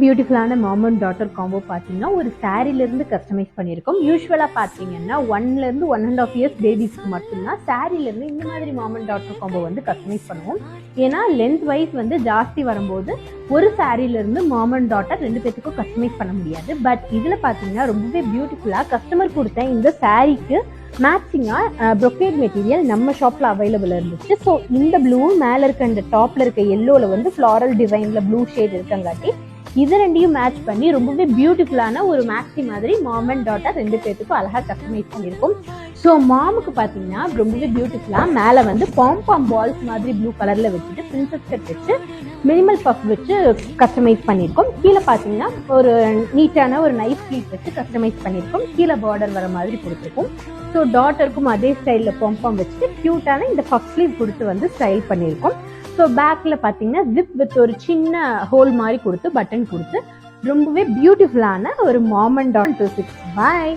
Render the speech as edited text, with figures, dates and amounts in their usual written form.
பியூட்டிஃபுல்லான mom and daughter combo பார்த்தீங்கன்னா ஒரு சாரீலேருந்து கஸ்டமைஸ் பண்ணியிருக்கோம். யூஸ்வலாக பார்த்தீங்கன்னா 1 to 1.5 இயர்ஸ் பேபிஸ்க்கு மட்டும்தான் சாரீலேருந்து இந்த மாதிரி மாம் அண்ட் டாட்டர் காம்போ வந்து கஸ்டமைஸ் பண்ணுவோம். ஏன்னா லென்த் வைஸ் வந்து ஜாஸ்தி வரும்போது ஒரு சாரீலேருந்து மாம் அண்ட் டாட்டர் 2 பேத்துக்கும் கஸ்டமைஸ் பண்ண முடியாது. பட் இதில் பார்த்தீங்கன்னா ரொம்பவே பியூட்டிஃபுல்லாக கஸ்டமர் கொடுத்த இந்த சாரீக்கு மேட்சிங்காக ப்ரொக்கேட் மெட்டீரியல் நம்ம ஷாப்பில் அவைலபிள் இருந்துச்சு. ஸோ இந்த ப்ளூவும் மேலே இருக்க இந்த டாப்பில் இருக்க எல்லோவில் வந்து ஃப்ளாரல் டிசைனில் ப்ளூ ஷேட் இருக்கங்காட்டி இது ரெண்டையும் மேட்ச் பண்ணி ரொம்பவே பியூட்டிஃபுல்லான ஒரு மேக்ஸி மாதிரி மாம் அண்ட் டாட்டர் 2 பேத்துக்கும் அழகாக கஸ்டமைஸ் பண்ணியிருக்கோம். ஸோ மாமுக்கு பார்த்தீங்கன்னா ரொம்பவே பியூட்டிஃபுல்லாக மேலே வந்து பாம் பால்ஸ் மாதிரி ப்ளூ கலரில் வச்சுட்டு பிரின்சஸ் கட் வச்சு மினிமல் பஃப் வச்சு கஸ்டமைஸ் பண்ணியிருக்கோம். கீழே பார்த்தீங்கன்னா ஒரு நீட்டான ஒரு நைஃப் ஸ்லீவ் வச்சு கஸ்டமைஸ் பண்ணியிருக்கோம். கீழே பார்டர் வர மாதிரி கொடுத்துருக்கோம். ஸோ டாட்டருக்கும் அதே ஸ்டைலில் பாம் வச்சுட்டு க்யூட்டான இந்த பஃப் ஸ்லீவ் கொடுத்து வந்து ஸ்டைல் பண்ணியிருக்கோம். ஸோ பேக்கில் பார்த்தீங்கன்னா ஜிப் வித் ஒரு சின்ன ஹோல் மாதிரி கொடுத்து பட்டன் கொடுத்து ரொம்பவே பியூட்டிஃபுல்லான ஒரு மாம் அண்ட் டாட்டர் 6. பாய்.